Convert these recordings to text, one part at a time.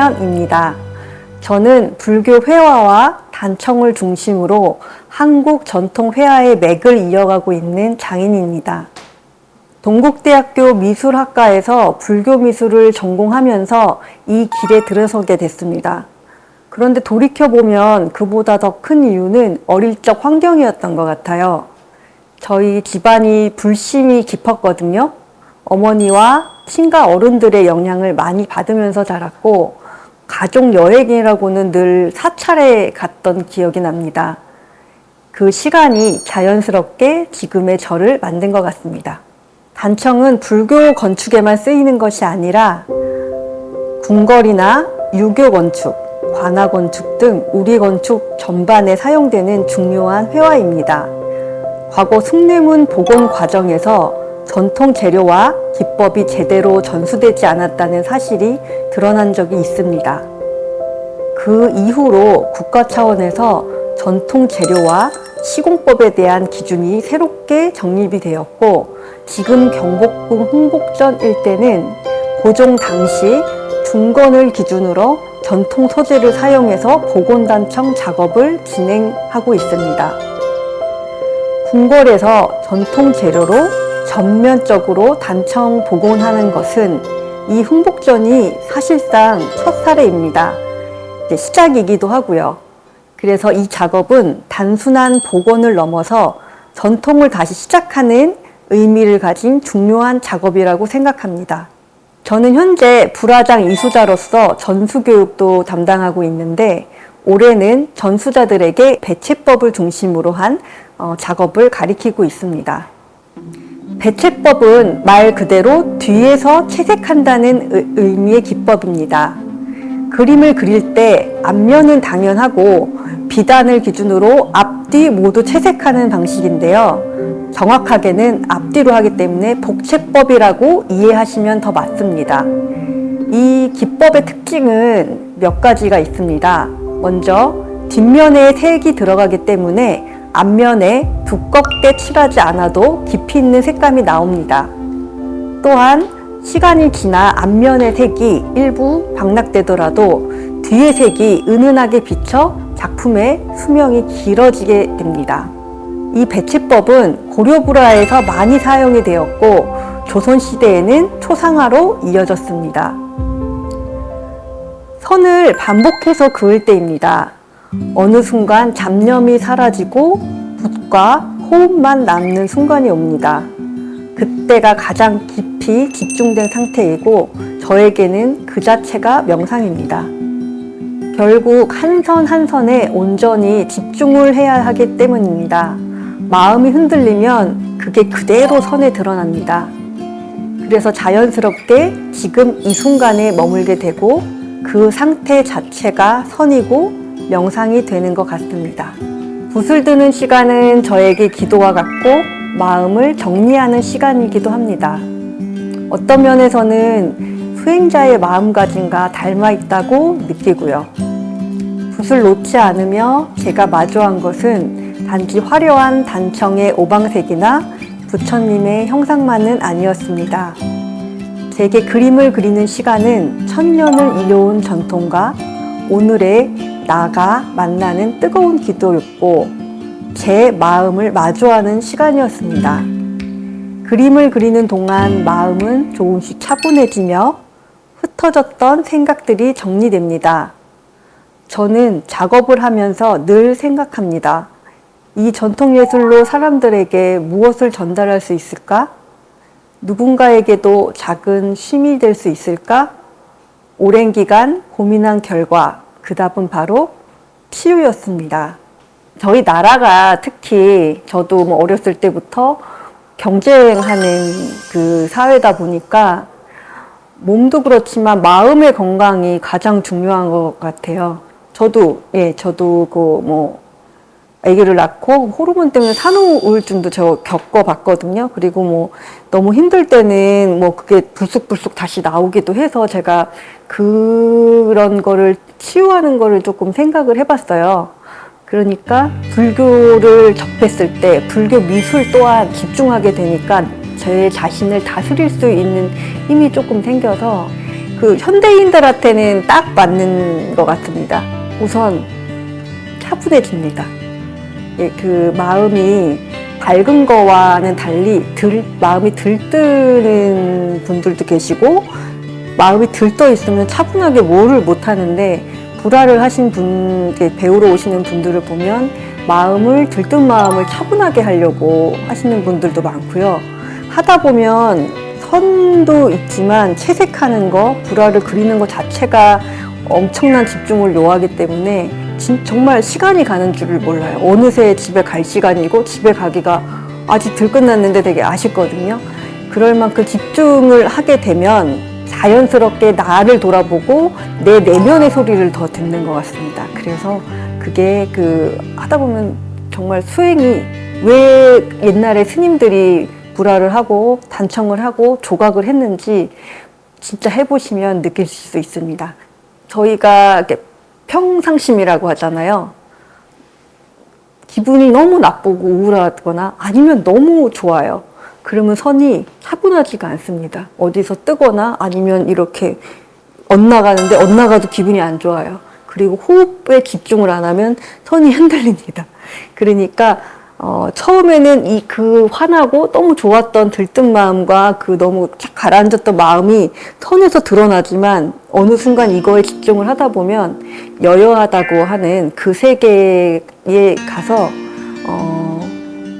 김정현입니다. 저는 불교 회화와 단청을 중심으로 한국 전통 회화의 맥을 이어가고 있는 장인입니다. 동국대학교 미술학과에서 불교 미술을 전공하면서 이 길에 들어서게 됐습니다. 그런데 돌이켜보면 그보다 더 큰 이유는 어릴 적 환경이었던 것 같아요. 저희 집안이 불심이 깊었거든요. 어머니와 친가 어른들의 영향을 많이 받으면서 자랐고, 가족 여행이라고는 늘 사찰에 갔던 기억이 납니다. 그 시간이 자연스럽게 지금의 저를 만든 것 같습니다. 단청은 불교 건축에만 쓰이는 것이 아니라 궁궐이나 유교 건축, 관아 건축 등 우리 건축 전반에 사용되는 중요한 회화입니다. 과거 숭례문 복원 과정에서 전통 재료와 기법이 제대로 전수되지 않았다는 사실이 드러난 적이 있습니다. 그 이후로 국가 차원에서 전통 재료와 시공법에 대한 기준이 새롭게 정립이 되었고, 지금 경복궁 흥복전 일대는 고종 당시 중건을 기준으로 전통 소재를 사용해서 복원단청 작업을 진행하고 있습니다. 궁궐에서 전통 재료로 전면적으로 단청 복원하는 것은 이 흥복전이 사실상 첫 사례입니다. 시작이기도 하고요. 그래서 이 작업은 단순한 복원을 넘어서 전통을 다시 시작하는 의미를 가진 중요한 작업이라고 생각합니다. 저는 현재 불화장 이수자로서 전수교육도 담당하고 있는데, 올해는 전수자들에게 배채법을 중심으로 한 작업을 가리키고 있습니다. 배채법은 말 그대로 뒤에서 채색한다는 의미의 기법입니다. 그림을 그릴 때 앞면은 당연하고 비단을 기준으로 앞뒤 모두 채색하는 방식인데요. 정확하게는 앞뒤로 하기 때문에 복채법이라고 이해하시면 더 맞습니다. 이 기법의 특징은 몇 가지가 있습니다. 먼저 뒷면에 색이 들어가기 때문에 앞면에 두껍게 칠하지 않아도 깊이 있는 색감이 나옵니다. 또한 시간이 지나 앞면의 색이 일부 방락되더라도 뒤의 색이 은은하게 비쳐 작품의 수명이 길어지게 됩니다. 이 배채법은 고려불화에서 많이 사용이 되었고, 조선시대에는 초상화로 이어졌습니다. 선을 반복해서 그을 때입니다. 어느 순간 잡념이 사라지고 붓과 호흡만 남는 순간이 옵니다. 그때가 가장 깊이 집중된 상태이고, 저에게는 그 자체가 명상입니다. 결국 한 선 한 선에 온전히 집중을 해야 하기 때문입니다. 마음이 흔들리면 그게 그대로 선에 드러납니다. 그래서 자연스럽게 지금 이 순간에 머물게 되고, 그 상태 자체가 선이고 명상이 되는 것 같습니다. 붓을 드는 시간은 저에게 기도와 같고 마음을 정리하는 시간이기도 합니다. 어떤 면에서는 수행자의 마음가짐과 닮아 있다고 느끼고요. 붓을 놓지 않으며 제가 마주한 것은 단지 화려한 단청의 오방색이나 부처님의 형상만은 아니었습니다. 제게 그림을 그리는 시간은 천년을 이어온 전통과 오늘의 나가 만나는 뜨거운 기도였고, 제 마음을 마주하는 시간이었습니다. 그림을 그리는 동안 마음은 조금씩 차분해지며 흩어졌던 생각들이 정리됩니다. 저는 작업을 하면서 늘 생각합니다. 이 전통예술로 사람들에게 무엇을 전달할 수 있을까? 누군가에게도 작은 쉼이 될 수 있을까? 오랜 기간 고민한 결과 그 답은 바로 치유였습니다. 저희 나라가 특히 저도 어렸을 때부터 경쟁하는 그 사회다 보니까 몸도 그렇지만 마음의 건강이 가장 중요한 것 같아요. 저도 아기를 낳고 호르몬 때문에 산후우울증도 저 겪어봤거든요. 그리고 너무 힘들 때는 그게 불쑥불쑥 다시 나오기도 해서 제가 그런 거를 치유하는 거를 조금 생각을 해봤어요. 그러니까 불교를 접했을 때 불교 미술 또한 집중하게 되니까 제 자신을 다스릴 수 있는 힘이 조금 생겨서 그 현대인들한테는 딱 맞는 것 같습니다. 우선 차분해집니다. 예, 그 마음이 밝은 거와는 달리 마음이 들뜨는 분들도 계시고, 마음이 들떠 있으면 차분하게 뭐를 못 하는데, 불화를 하신 분, 배우러 오시는 분들을 보면 들뜬 마음을 차분하게 하려고 하시는 분들도 많고요. 하다 보면 선도 있지만 채색하는 거, 불화를 그리는 것 자체가 엄청난 집중을 요하기 때문에 정말 시간이 가는 줄을 몰라요. 어느새 집에 갈 시간이고 집에 가기가 아직 덜 끝났는데 되게 아쉽거든요. 그럴 만큼 집중을 하게 되면 자연스럽게 나를 돌아보고 내 내면의 소리를 더 듣는 것 같습니다. 그래서 그게 하다 보면 정말 수행이, 왜 옛날에 스님들이 불화를 하고 단청을 하고 조각을 했는지 진짜 해보시면 느낄 수 있습니다. 저희가 평상심이라고 하잖아요. 기분이 너무 나쁘고 우울하거나 아니면 너무 좋아요. 그러면 선이 차분하지가 않습니다. 어디서 뜨거나 아니면 이렇게 엇나가는데 엇나가도 기분이 안 좋아요. 그리고 호흡에 집중을 안 하면 선이 흔들립니다. 그러니까 처음에는 그 화나고 너무 좋았던 들뜬 마음과 그 너무 쫙 가라앉았던 마음이 선에서 드러나지만 어느 순간 이거에 집중을 하다 보면 여여하다고 하는 그 세계에 가서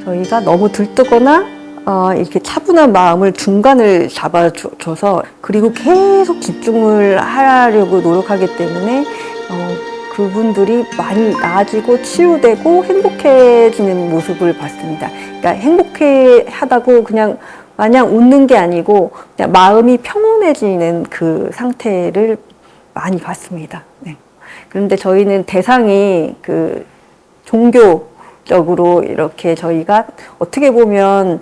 저희가 너무 들뜨거나 이렇게 차분한 마음을 중간을 잡아줘서, 그리고 계속 집중을 하려고 노력하기 때문에 그분들이 많이 나아지고 치유되고 행복해지는 모습을 봤습니다. 그러니까 행복해 하다고 그냥 마냥 웃는 게 아니고 그냥 마음이 평온해지는 그 상태를 많이 봤습니다. 네. 그런데 저희는 대상이 종교적으로 이렇게 저희가 어떻게 보면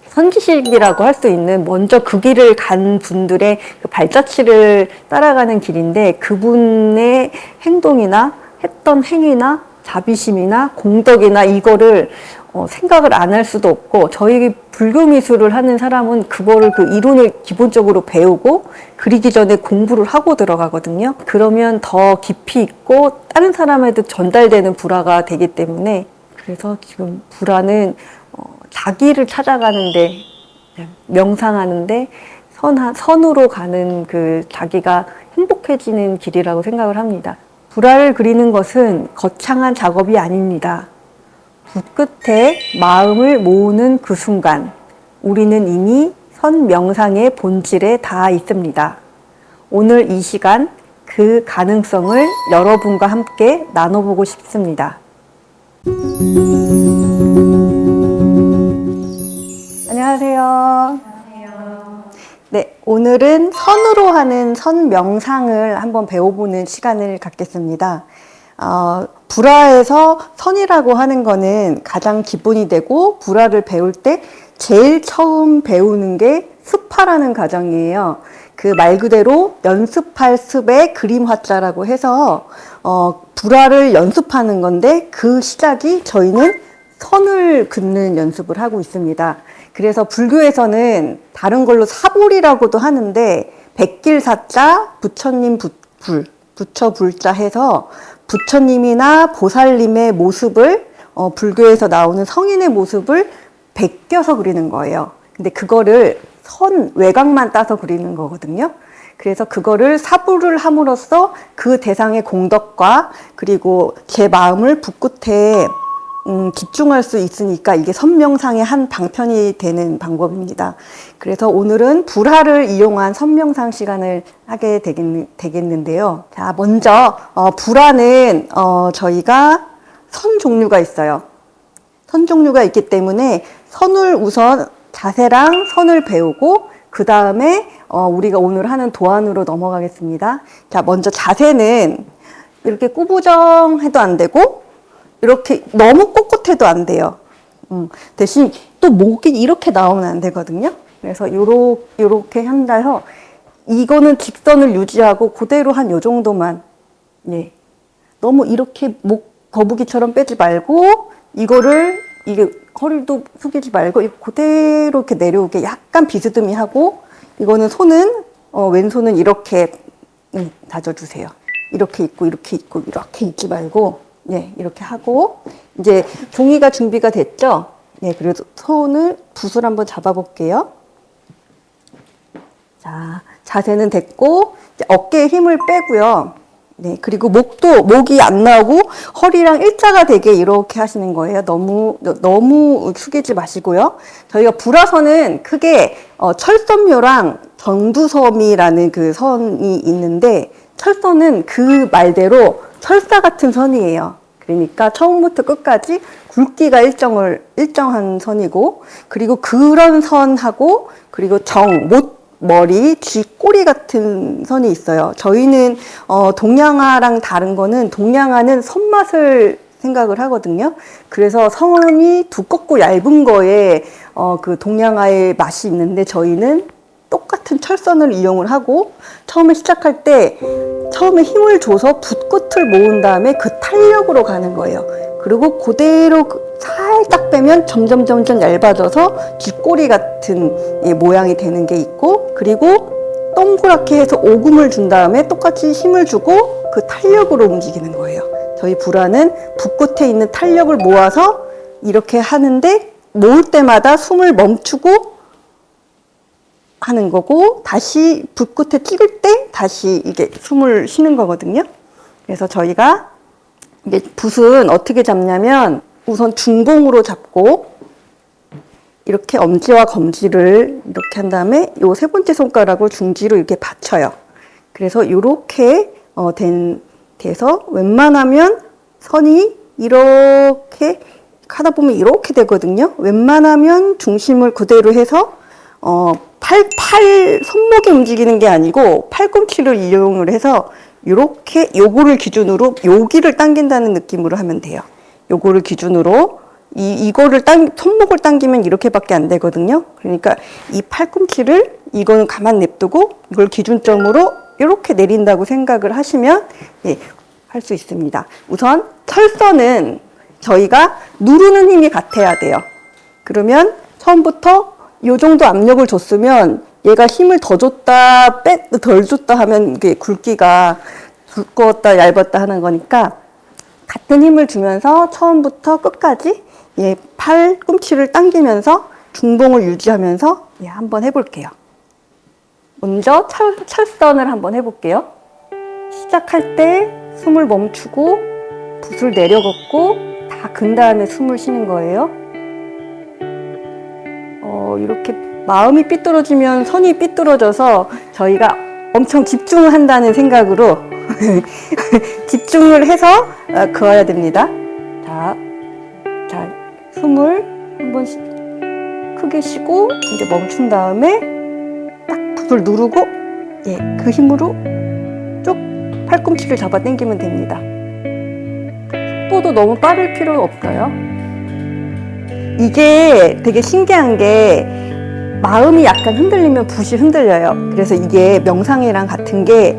선지식이라고 할 수 있는, 먼저 그 길을 간 분들의 그 발자취를 따라가는 길인데, 그분의 행동이나 했던 행위나 자비심이나 공덕이나 이거를 생각을 안 할 수도 없고, 저희 불교 미술을 하는 사람은 그거를 그 이론을 기본적으로 배우고 그리기 전에 공부를 하고 들어가거든요. 그러면 더 깊이 있고 다른 사람에도 전달되는 불화가 되기 때문에, 그래서 지금 불화는 자기를 찾아가는데, 명상하는데 선으로 가는 그 자기가 행복해지는 길이라고 생각을 합니다. 불화를 그리는 것은 거창한 작업이 아닙니다. 붓끝에 마음을 모으는 그 순간 우리는 이미 선 명상의 본질에 닿아 있습니다. 오늘 이 시간 그 가능성을 여러분과 함께 나눠보고 싶습니다. 안녕하세요. 네, 오늘은 선으로 하는 선 명상을 한번 배워보는 시간을 갖겠습니다. 불화에서 선이라고 하는 거는 가장 기본이 되고, 불화를 배울 때 제일 처음 배우는 게 습화라는 과정이에요. 그 말 그대로 연습할 습의 그림 화자라고 해서 불화를 연습하는 건데, 그 시작이 저희는 선을 긋는 연습을 하고 있습니다. 그래서 불교에서는 다른 걸로 사불이라고도 하는데, 백길사자, 부처님 불, 부처 불자 해서 부처님이나 보살님의 모습을, 불교에서 나오는 성인의 모습을 베껴서 그리는 거예요. 근데 그거를 선 외곽만 따서 그리는 거거든요. 그래서 그거를 사불을 함으로써 그 대상의 공덕과, 그리고 제 마음을 붓끝에 집중할 수 있으니까 이게 선명상의 한 방편이 되는 방법입니다. 그래서 오늘은 불화를 이용한 선명상 시간을 하게 되겠는데요. 자, 먼저 불화는 저희가 선 종류가 있어요. 선 종류가 있기 때문에 선을 우선 자세랑 선을 배우고, 그 다음에 우리가 오늘 하는 도안으로 넘어가겠습니다. 자, 먼저 자세는 이렇게 꾸부정해도 안 되고 이렇게 너무 꼿꼿해도 안 돼요. 대신 또 목이 이렇게 나오면 안 되거든요. 그래서 요렇게 한다서 이거는 직선을 유지하고 그대로 한 요 정도만. 예. 너무 이렇게 목 거북이처럼 빼지 말고, 이게 허리도 숙이지 말고 그대로 이렇게 내려오게 약간 비스듬히 하고, 이거는 손은 왼손은 이렇게 다져주세요. 이렇게 있고 이렇게 있고 이렇게 있지 말고 네, 이렇게 하고 이제 종이가 준비가 됐죠? 네, 그래도 손을 붓을 한번 잡아볼게요. 자, 자세는 됐고 이제 어깨에 힘을 빼고요. 네, 그리고 목이 안 나오고 허리랑 일자가 되게 이렇게 하시는 거예요. 너무 숙이지 마시고요. 저희가 불화선은 크게 철선묘랑 정두섬이라는 그 선이 있는데 철선은 그 말대로 철사 같은 선이에요. 그러니까 처음부터 끝까지 굵기가 일정한 선이고 그리고 그런 선하고 그리고 머리, 쥐 꼬리 같은 선이 있어요. 저희는 동양화랑 다른 거는 동양화는 손맛을 생각을 하거든요. 그래서 선이 두껍고 얇은 거에 그 동양화의 맛이 있는데 저희는 똑같은 철선을 이용을 하고 처음에 시작할 때 처음에 힘을 줘서 붓끝을 모은 다음에 그 탄력으로 가는 거예요. 그리고 그대로 살짝 빼면 점점 얇아져서 쥐꼬리 같은 모양이 되는 게 있고 그리고 동그랗게 해서 오금을 준 다음에 똑같이 힘을 주고 그 탄력으로 움직이는 거예요. 저희 불화는 붓끝에 있는 탄력을 모아서 이렇게 하는데 모을 때마다 숨을 멈추고 하는 거고 다시 붓끝에 찍을 때 다시 이게 숨을 쉬는 거거든요. 그래서 저희가 이제 붓은 어떻게 잡냐면 우선 중봉으로 잡고 이렇게 엄지와 검지를 이렇게 한 다음에 요 세 번째 손가락을 중지로 이렇게 받쳐요. 그래서 이렇게 돼서 웬만하면 선이 이렇게 하다 보면 이렇게 되거든요. 웬만하면 중심을 그대로 해서 손목이 움직이는 게 아니고 팔꿈치를 이용을 해서 이렇게 요거를 기준으로 여기를 당긴다는 느낌으로 하면 돼요. 요거를 기준으로 손목을 당기면 이렇게밖에 안 되거든요. 그러니까 이 팔꿈치를 이거는 가만 냅두고 이걸 기준점으로 이렇게 내린다고 생각을 하시면 할 수 있습니다. 우선 철선은 저희가 누르는 힘이 같아야 돼요. 그러면 처음부터 요 정도 압력을 줬으면 얘가 힘을 더 줬다, 덜 줬다 하면 이게 굵기가 두꺼웠다, 얇았다 하는 거니까 같은 힘을 주면서 처음부터 끝까지 팔꿈치를 당기면서 중봉을 유지하면서 한번 해볼게요. 먼저 철선을 한번 해볼게요. 시작할 때 숨을 멈추고 붓을 내려갖고 다 근 다음에 숨을 쉬는 거예요. 이렇게 마음이 삐뚤어지면 선이 삐뚤어져서 저희가 엄청 집중을 한다는 생각으로 집중을 해서 그어야 됩니다. 자, 숨을 한번 크게 쉬고 이제 멈춘 다음에 딱 붓을 누르고 그 힘으로 쭉 팔꿈치를 잡아 당기면 됩니다. 속도도 너무 빠를 필요는 없어요. 이게 되게 신기한 게 마음이 약간 흔들리면 붓이 흔들려요. 그래서 이게 명상이랑 같은 게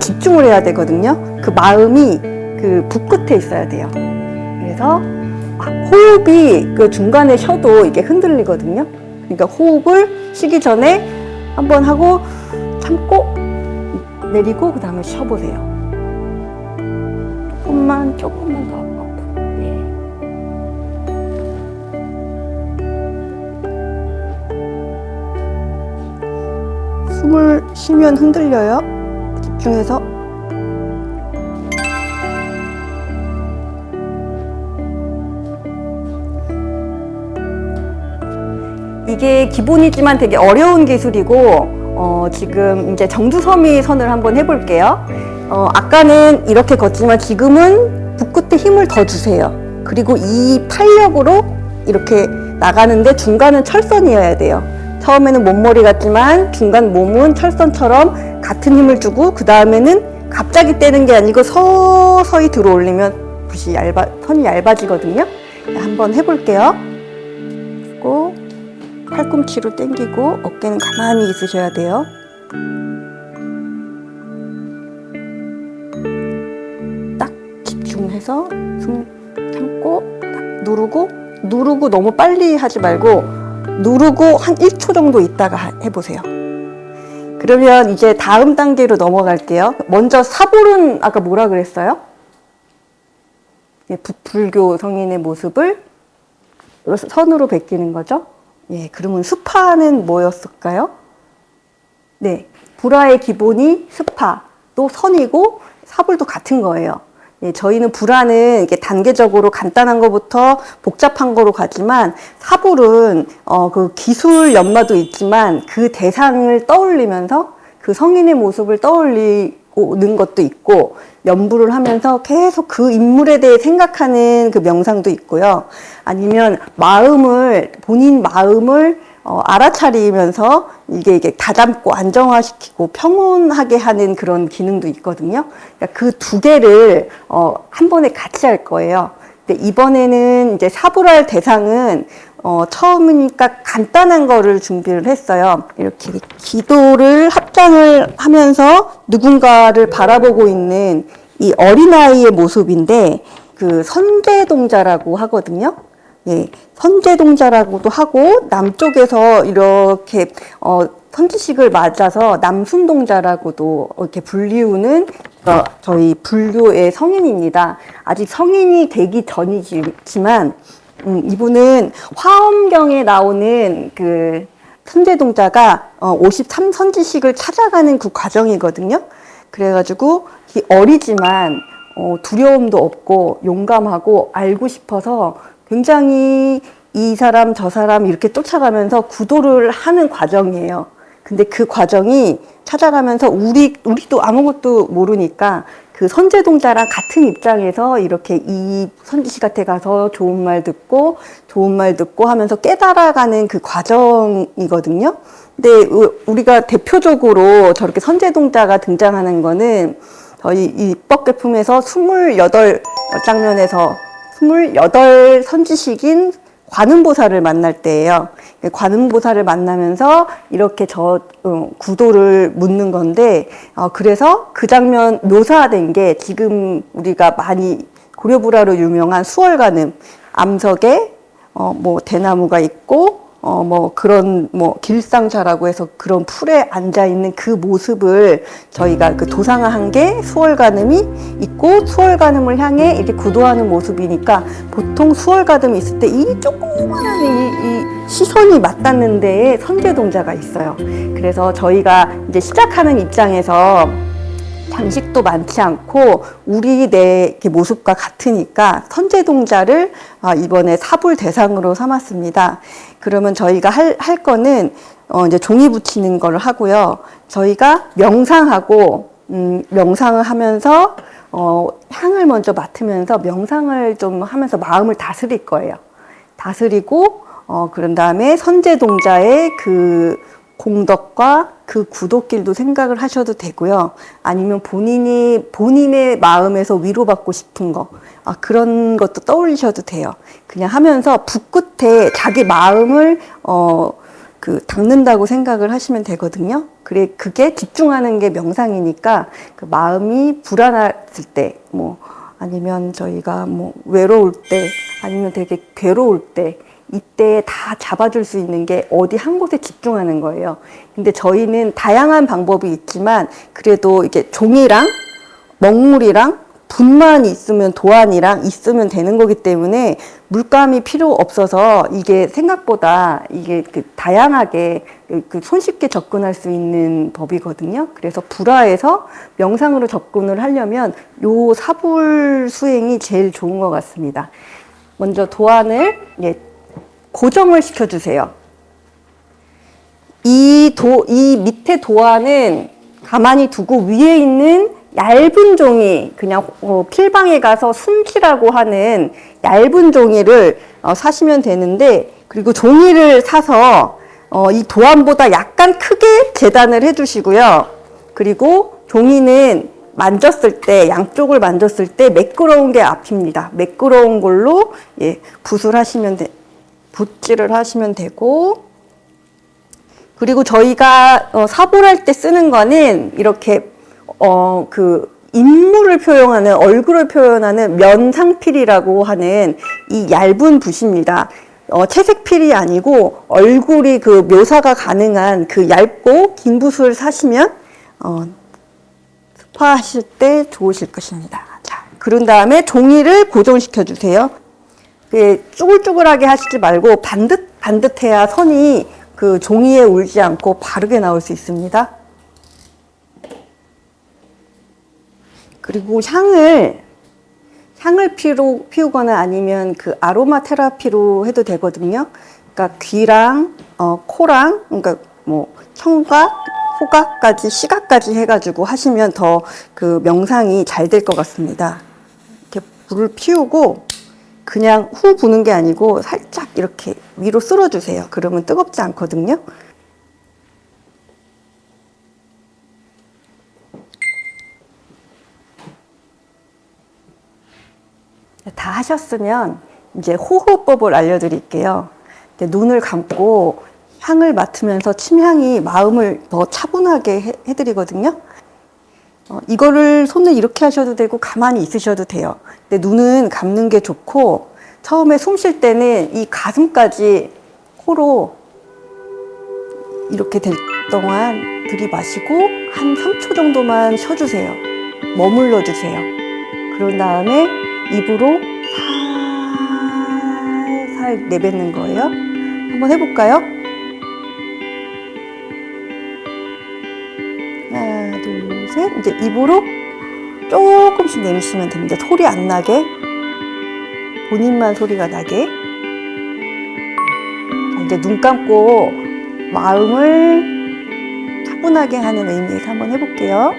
집중을 해야 되거든요. 그 마음이 그 붓 끝에 있어야 돼요. 그래서 호흡이 그 중간에 쉬어도 이게 흔들리거든요. 그러니까 호흡을 쉬기 전에 한번 하고 참고 내리고 그 다음에 쉬어보세요. 조금만 더 앞으로. 숨을 쉬면 흔들려요. 집중해서. 이게 기본이지만 되게 어려운 기술이고 지금 이제 정두섬이 선을 한번 해볼게요. 아까는 이렇게 걷지만 지금은 붓끝에 힘을 더 주세요. 그리고 이 탄력으로 이렇게 나가는데 중간은 철선이어야 돼요. 처음에는 몸머리 같지만 중간 몸은 철선처럼 같은 힘을 주고 그 다음에는 갑자기 떼는 게 아니고 서서히 들어 올리면 선이 얇아지거든요. 한번 해볼게요. 그리고 팔꿈치로 당기고 어깨는 가만히 있으셔야 돼요. 딱 집중해서 숨 참고 딱 누르고 너무 빨리 하지 말고 누르고 한 1초 정도 있다가 해보세요. 그러면 이제 다음 단계로 넘어갈게요. 먼저 사불은 아까 뭐라 그랬어요? 예, 불교 성인의 모습을 선으로 베끼는 거죠. 예, 그러면 수파는 뭐였을까요? 네, 불화의 기본이 수파, 또 선이고 사불도 같은 거예요. 예, 저희는 불화는 이게 단계적으로 간단한 것부터 복잡한 거로 가지만 사불은 그 기술 연마도 있지만 그 대상을 떠올리면서 그 성인의 모습을 떠올리는 것도 있고 연부를 하면서 계속 그 인물에 대해 생각하는 그 명상도 있고요. 아니면 본인 마음을 알아차리면서 이게 다잡고 안정화시키고 평온하게 하는 그런 기능도 있거든요. 그러니까 그 두 개를 한 번에 같이 할 거예요. 근데 이번에는 이제 사불할 대상은 처음이니까 간단한 거를 준비를 했어요. 이렇게 기도를 합장을 하면서 누군가를 바라보고 있는 이 어린아이의 모습인데 그 선제동자라고 하거든요. 예, 선제동자라고도 하고 남쪽에서 이렇게 선지식을 맞아서 남순동자라고도 이렇게 불리우는 저희 불교의 성인입니다. 아직 성인이 되기 전이지만 이분은 화엄경에 나오는 그 선제동자가 53선지식을 찾아가는 그 과정이거든요. 그래가지고 어리지만 두려움도 없고 용감하고 알고 싶어서 굉장히 이 사람 저 사람 이렇게 쫓아가면서 구도를 하는 과정이에요. 근데 그 과정이 찾아가면서 우리도 아무것도 모르니까 그 선제동자랑 같은 입장에서 이렇게 이 선지식한테 가서 좋은 말 듣고 하면서 깨달아가는 그 과정이거든요. 근데 우리가 대표적으로 저렇게 선제동자가 등장하는 거는 저희 이 입법계품에서 28장면에서 28 선지식인 관음보살을 만날 때예요. 관음보살을 만나면서 이렇게 구도를 묻는 건데, 그래서 그 장면 묘사된 게 지금 우리가 많이 고려불화로 유명한 수월관음, 암석에 대나무가 있고 길상자라고 해서 그런 풀에 앉아있는 그 모습을 저희가 그 도상화한 게 수월관음이 있고, 수월관음을 향해 이렇게 구도하는 모습이니까 보통 수월관음이 있을 때 이 조그만한 이 시선이 맞닿는 데에 선제동자가 있어요. 그래서 저희가 이제 시작하는 입장에서 장식도 많지 않고 내 모습과 같으니까 선제동자를 이번에 사불 대상으로 삼았습니다. 그러면 저희가 할 거는 이제 종이 붙이는 걸 하고요. 저희가 명상을 하면서 향을 먼저 맡으면서 명상을 좀 하면서 마음을 다스릴 거예요. 다스리고 그런 다음에 선제동자의 그 공덕과 그 구독길도 생각을 하셔도 되고요. 아니면 본인의 마음에서 위로받고 싶은 거, 그런 것도 떠올리셔도 돼요. 그냥 하면서 붓끝에 자기 마음을 닦는다고 생각을 하시면 되거든요. 그게 집중하는 게 명상이니까 그 마음이 불안했을 때, 아니면 저희가 외로울 때, 아니면 되게 괴로울 때, 이때 다 잡아줄 수 있는 게 어디 한 곳에 집중하는 거예요. 근데 저희는 다양한 방법이 있지만 그래도 이게 종이랑 먹물이랑 붓만 있으면 도안이랑 있으면 되는 거기 때문에 물감이 필요 없어서 이게 생각보다 이게 다양하게 손쉽게 접근할 수 있는 법이거든요. 그래서 불화에서 명상으로 접근을 하려면 요 사불 수행이 제일 좋은 것 같습니다. 먼저 도안을 고정을 시켜주세요. 이 밑에 도안은 가만히 두고 위에 있는 얇은 종이, 그냥 필방에 가서 순지라고 하는 얇은 종이를 사시면 되는데, 그리고 종이를 사서 이 도안보다 약간 크게 재단을 해주시고요. 그리고 종이는 만졌을 때, 양쪽을 만졌을 때 매끄러운 게 앞입니다. 매끄러운 걸로 붓질을 하시면 되고, 그리고 저희가 사불할 때 쓰는 거는 이렇게 인물을 표현하는, 얼굴을 표현하는 면상필이라고 하는 이 얇은 붓입니다. 채색필이 아니고 얼굴이 그 묘사가 가능한 그 얇고 긴 붓을 사시면 스파 하실 때 좋으실 것입니다. 자, 그런 다음에 종이를 고정시켜 주세요. 쭈글쭈글하게 하시지 말고 반듯해야 선이 그 종이에 울지 않고 바르게 나올 수 있습니다. 그리고 향을 피우거나 아니면 그 아로마 테라피로 해도 되거든요. 그러니까 귀랑 코랑 그러니까 뭐 청각, 후각까지 시각까지 해가지고 하시면 더 그 명상이 잘 될 것 같습니다. 이렇게 불을 피우고 그냥 후 부는 게 아니고 살짝 이렇게 위로 쓸어주세요. 그러면 뜨겁지 않거든요. 다 하셨으면 이제 호흡법을 알려드릴게요. 눈을 감고 향을 맡으면서 침향이 마음을 더 차분하게 해드리거든요. 이거를 손을 이렇게 하셔도 되고 가만히 있으셔도 돼요. 근데 눈은 감는 게 좋고 처음에 숨 쉴 때는 이 가슴까지 코로 이렇게 될 동안 들이마시고 한 3초 정도만 쉬어주세요. 머물러 주세요. 그런 다음에 입으로 살살 내뱉는 거예요. 한번 해볼까요? 하나, 둘, 셋. 이제 입으로 조금씩 내쉬면 됩니다. 소리 안 나게. 본인만 소리가 나게. 이제 눈 감고 마음을 차분하게 하는 의미에서 한번 해볼게요.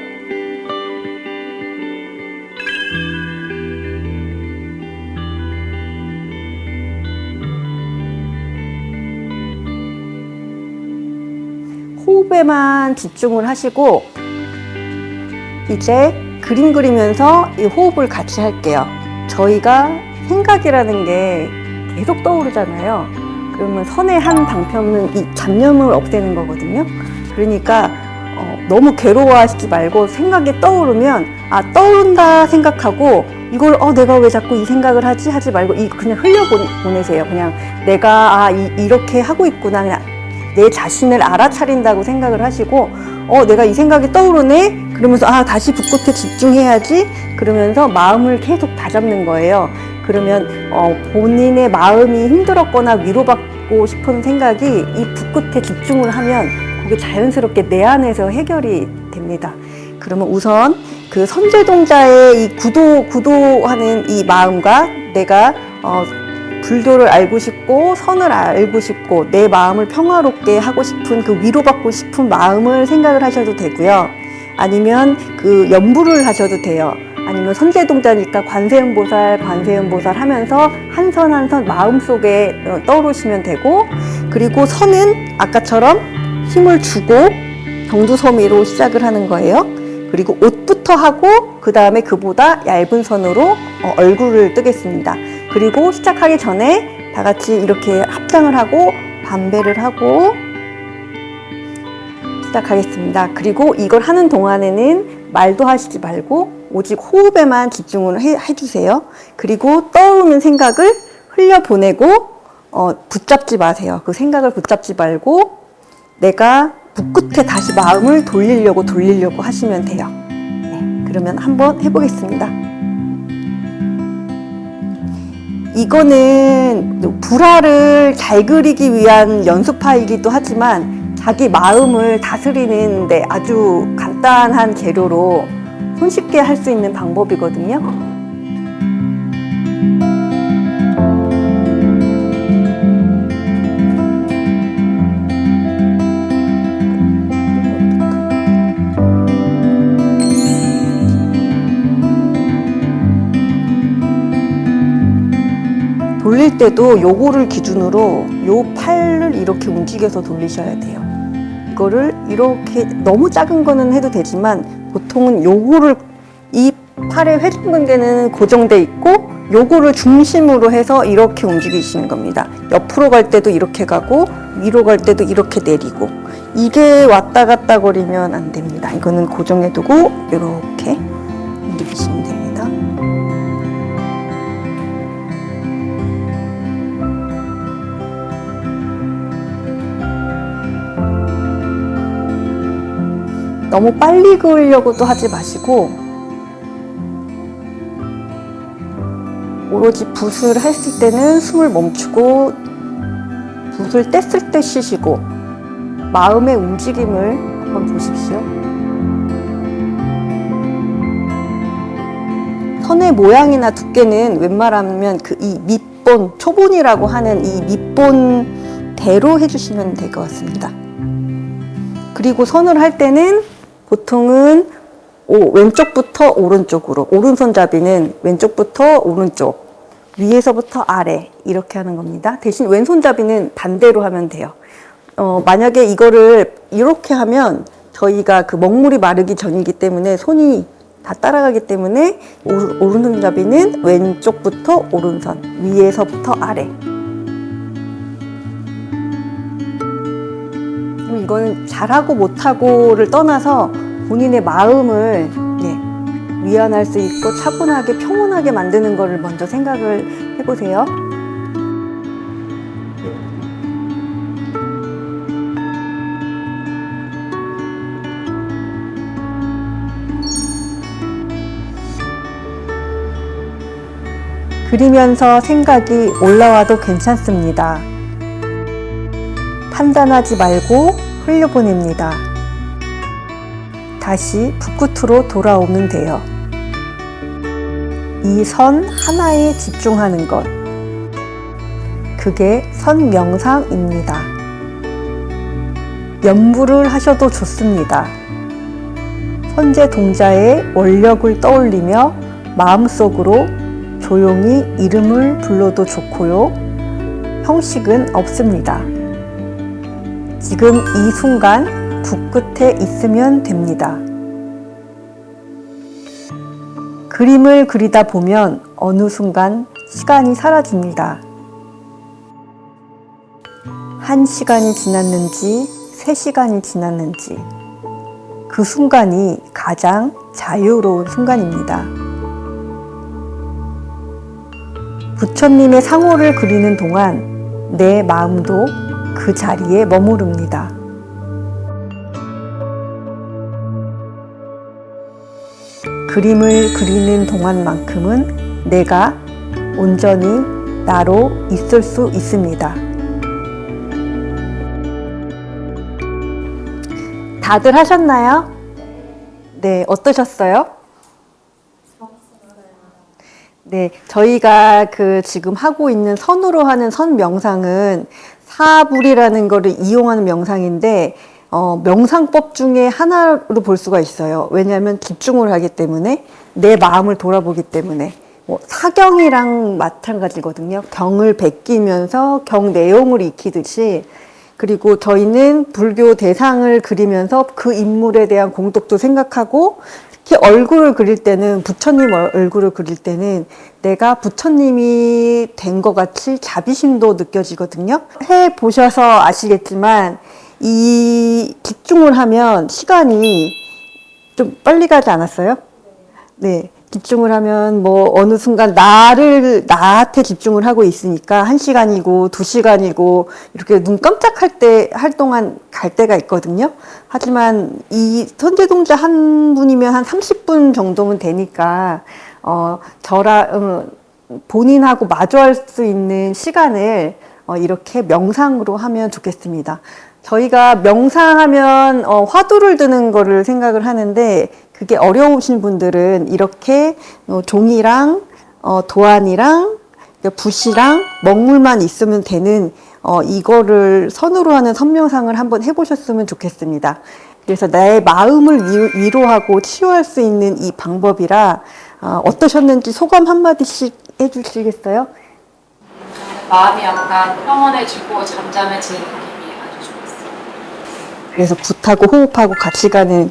호흡에만 집중을 하시고 이제 그림 그리면서 이 호흡을 같이 할게요. 저희가 생각이라는 게 계속 떠오르잖아요. 그러면 선의 한 방편은 이 잡념을 없애는 거거든요. 그러니까 너무 괴로워하시지 말고 생각이 떠오르면 떠오른다 생각하고 이걸 내가 왜 자꾸 이 생각을 하지 말고 그냥 흘려보내세요. 그냥 내가 이렇게 하고 있구나. 그냥 내 자신을 알아차린다고 생각을 하시고 내가 이 생각이 떠오르네 그러면서 다시 붓끝에 집중해야지 그러면서 마음을 계속 다잡는 거예요. 그러면 본인의 마음이 힘들었거나 위로받고 싶은 생각이 이 붓끝에 집중을 하면 그게 자연스럽게 내 안에서 해결이 됩니다. 그러면 우선 그 선제동자의 이 구도하는 이 마음과 내가 불교를 알고 싶고 선을 알고 싶고 내 마음을 평화롭게 하고 싶은 그 위로받고 싶은 마음을 생각을 하셔도 되고요. 아니면 그 연부를 하셔도 돼요. 아니면 선제동자니까 관세음보살 하면서 한 선 한 선 마음속에 떠오르시면 되고 그리고 선은 아까처럼 힘을 주고 경두서미로 시작을 하는 거예요. 그리고 옷부터 하고 그 다음에 그보다 얇은 선으로 얼굴을 뜨겠습니다. 그리고 시작하기 전에 다 같이 이렇게 합장을 하고 반배를 하고 시작하겠습니다. 그리고 이걸 하는 동안에는 말도 하시지 말고 오직 호흡에만 집중을 해주세요. 그리고 떠오르는 생각을 흘려보내고 붙잡지 마세요. 그 생각을 붙잡지 말고 내가 붓끝에 다시 마음을 돌리려고 하시면 돼요. 네, 그러면 한번 해보겠습니다. 이거는 불화를 잘 그리기 위한 연습파이기도 하지만 자기 마음을 다스리는데 아주 간단한 재료로 손쉽게 할 수 있는 방법이거든요. 돌릴 때도 요거를 기준으로 요 팔을 이렇게 움직여서 돌리셔야 돼요. 이거를 이렇게 너무 작은 거는 해도 되지만 보통은 요거를 이 팔의 회전근개는 고정돼 있고 요거를 중심으로 해서 이렇게 움직이시는 겁니다. 옆으로 갈 때도 이렇게 가고 위로 갈 때도 이렇게 내리고 이게 왔다 갔다 거리면 안 됩니다. 이거는 고정해 두고 이렇게 움직이시면 됩니다. 너무 빨리 그으려고도 하지 마시고 오로지 붓을 했을 때는 숨을 멈추고 붓을 뗐을 때 쉬시고 마음의 움직임을 한번 보십시오. 선의 모양이나 두께는 웬만하면 이 밑본, 초본이라고 하는 이 밑본대로 해주시면 될 것 같습니다. 그리고 선을 할 때는 보통은 왼쪽부터 오른쪽으로, 오른손잡이는 왼쪽부터 오른쪽, 위에서부터 아래 이렇게 하는 겁니다. 대신 왼손잡이는 반대로 하면 돼요. 만약에 이거를 이렇게 하면 저희가 그 먹물이 마르기 전이기 때문에 손이 다 따라가기 때문에 오른손잡이는 왼쪽부터 오른손, 위에서부터 아래. 이거는 잘하고 못하고를 떠나서 본인의 마음을 위안할 수 있고 차분하게 평온하게 만드는 것을 먼저 생각을 해보세요. 그리면서 생각이 올라와도 괜찮습니다. 판단하지 말고 흘려보냅니다. 다시 붓끝으로 돌아오면 돼요. 이 선 하나에 집중하는 것. 그게 선 명상입니다. 연부를 하셔도 좋습니다. 현재 동자의 원력을 떠올리며 마음속으로 조용히 이름을 불러도 좋고요. 형식은 없습니다. 지금 이 순간 붓끝에 있으면 됩니다. 그림을 그리다 보면 어느 순간 시간이 사라집니다. 1시간이 지났는지 3시간이 지났는지 그 순간이 가장 자유로운 순간입니다. 부처님의 상호를 그리는 동안 내 마음도 그 자리에 머무릅니다. 그림을 그리는 동안만큼은 내가 온전히 나로 있을 수 있습니다. 다들 하셨나요? 네, 어떠셨어요? 네, 저희가 지금 하고 있는 선으로 하는 선 명상은 사불이라는 거를 이용하는 명상인데, 명상법 중에 하나로 볼 수가 있어요. 왜냐하면 집중을 하기 때문에, 내 마음을 돌아보기 때문에. 사경이랑 마찬가지거든요. 경을 베끼면서 경 내용을 익히듯이, 그리고 저희는 불교 대상을 그리면서 그 인물에 대한 공덕도 생각하고, 특히 얼굴을 그릴 때는, 부처님 얼굴을 그릴 때는 내가 부처님이 된 것 같이 자비심도 느껴지거든요. 해보셔서 아시겠지만 이 집중을 하면 시간이 좀 빨리 가지 않았어요? 네. 집중을 하면 어느 순간 나한테 집중을 하고 있으니까 1시간이고 2시간이고 이렇게 눈 할 동안 갈 때가 있거든요. 하지만 이 선제동자 한 분이면 한 30분 정도면 되니까, 본인하고 마주할 수 있는 시간을 이렇게 명상으로 하면 좋겠습니다. 저희가 명상하면 화두를 드는 거를 생각을 하는데, 그게 어려우신 분들은 이렇게 종이랑 도안이랑 붓이랑 먹물만 있으면 되는 이거를 선으로 하는 선명상을 한번 해보셨으면 좋겠습니다. 그래서 나의 마음을 위로하고 치유할 수 있는 이 방법이라 어떠셨는지 소감 한마디씩 해주시겠어요? 마음이 약간 평온해지고 잠잠해지는 느낌이 아주 좋았어요. 그래서 붓하고 호흡하고 같이 가는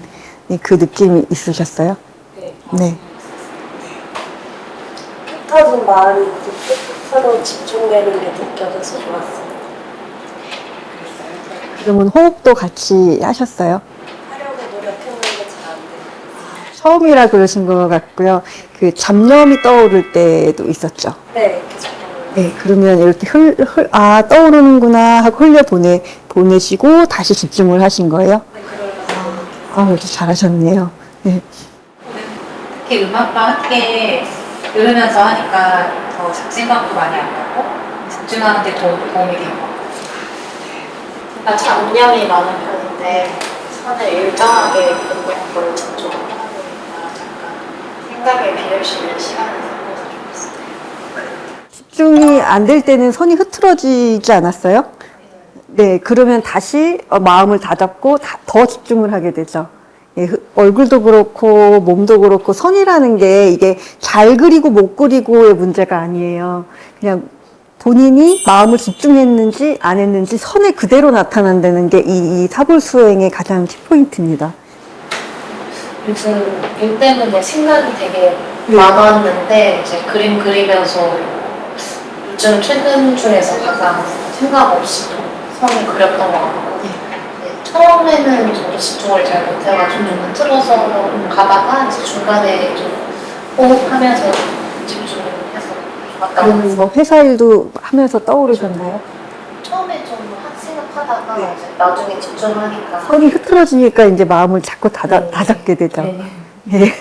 그 느낌이 있으셨어요? 네. 네. 흩어진 마음이 서로 집중되는 게 느껴져서 좋았어요. 그러면 호흡도 같이 하셨어요? 하려고 노력했는데 잘 안 돼요. 처음이라 그러신 것 같고요. 그 잡념이 떠오를 때도 있었죠? 네, 계속 네, 그러면 이렇게 떠오르는구나 하고 보내시고 다시 집중을 하신 거예요? 네, 그러려고 잘하셨네요. 네. 특히 음악과 함께 들으면서 하니까 더 잡생각도 많이 안 나고 집중하는 데 도움이 되는 것 같아요. 제가 잡념이 많은 편인데 선을 일정하게 공부를 집중을 하다 보니까 잠깐 생각에 비울 수 있는 시간을 생겨서 좋았어요. 집중이 안 될 때는 손이 흐트러지지 않았어요? 네, 그러면 다시 마음을 다잡고 더 집중을 하게 되죠. 예, 얼굴도 그렇고 몸도 그렇고 선이라는 게 이게 잘 그리고 못 그리고의 문제가 아니에요. 그냥 본인이 마음을 집중했는지 안 했는지 선에 그대로 나타난다는 게 이 사불수행의 가장 키포인트입니다. 요즘 일 때문에 생각이 되게 많았는데 이제 그림 그리면서 요즘 최근 중에서 가장 생각 없이 선을 그렸던 것 같고 처음에는 저도 집중을 잘 못해가지고 좀 흐트러서 가다가 이제 중간에 좀 호흡하면서 집중을 해서 왔다 갔다 했어요. 뭐 회사 일도 하면서 떠오르셨나요? 처음에 좀 생각하다가 이제 나중에 집중하니까 선이 흐트러지니까 이제 마음을 자꾸 다잡게 되죠. 네. 예.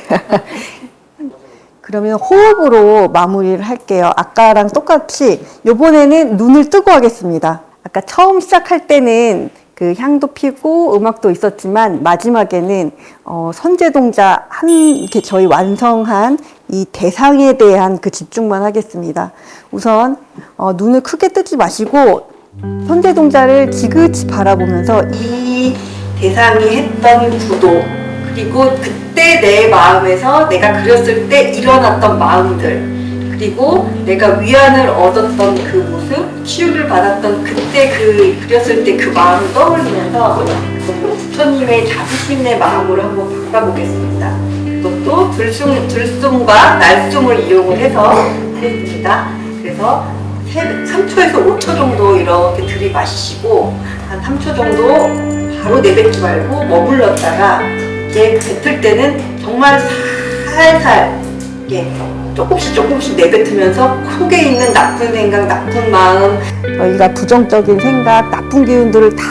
그러면 호흡으로 마무리를 할게요. 아까랑 똑같이 이번에는 눈을 뜨고 하겠습니다. 아까 처음 시작할 때는 그 향도 피고 음악도 있었지만 마지막에는 선제 동작 이렇게 저희 완성한 이 대상에 대한 그 집중만 하겠습니다. 우선 눈을 크게 뜨지 마시고 선제 동작을 지그치 바라보면서 이 대상이 했던 구도 그리고 그때 내 마음에서 내가 그렸을 때 일어났던 마음들 그리고 내가 위안을 얻었던 그 모습, 치유를 받았던 그때 그렸을 때 그 마음을 떠올리면서 부처님의 자비심의 마음으로 한번 바꿔보겠습니다. 이것도 들숨과 날숨을 이용을 해서 하겠습니다. 그래서 3초에서 5초 정도 이렇게 들이마시고 한 3초 정도 바로 내뱉지 말고 머물렀다가 이제 뱉을 때는 정말 살살 조금씩 내뱉으면서 속에 있는 나쁜 생각, 나쁜 마음, 저희가 부정적인 생각, 나쁜 기운들을 다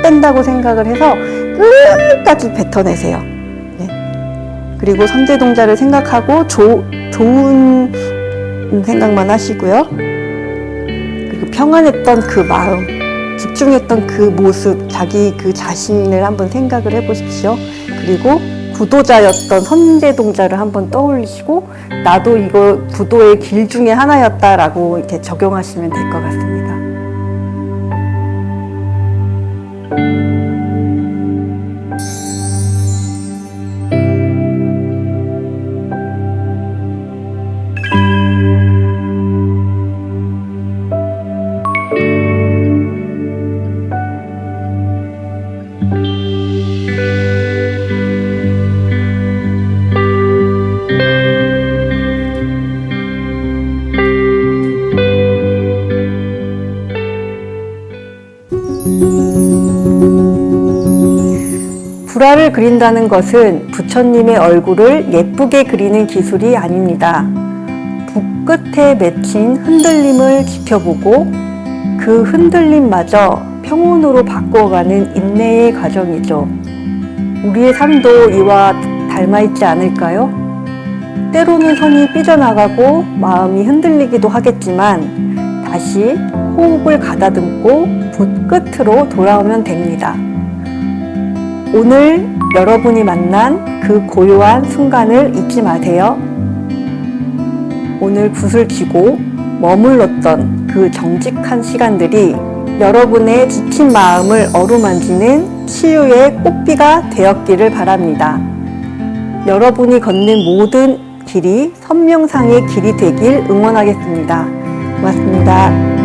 뺀다고 생각을 해서 끝까지 뱉어내세요. 네. 그리고 선제 동자를 생각하고 좋은 생각만 하시고요. 그리고 평안했던 그 마음, 집중했던 그 모습, 자기 그 자신을 한번 생각을 해보십시오. 그리고 구도자였던 선제 동자를 한번 떠올리시고 나도 이거 구도의 길 중에 하나였다라고 이렇게 적용하시면 될 것 같습니다. 불화를 그린다는 것은 부처님의 얼굴을 예쁘게 그리는 기술이 아닙니다. 붓끝에 맺힌 흔들림을 지켜보고 그 흔들림마저 평온으로 바꾸어가는 인내의 과정이죠. 우리의 삶도 이와 닮아있지 않을까요? 때로는 선이 삐져나가고 마음이 흔들리기도 하겠지만 다시 호흡을 가다듬고 붓끝으로 돌아오면 됩니다. 오늘 여러분이 만난 그 고요한 순간을 잊지 마세요. 오늘 붓을 쥐고 머물렀던 그 정직한 시간들이 여러분의 지친 마음을 어루만지는 치유의 꽃비가 되었기를 바랍니다. 여러분이 걷는 모든 길이 선명상의 길이 되길 응원하겠습니다. 고맙습니다.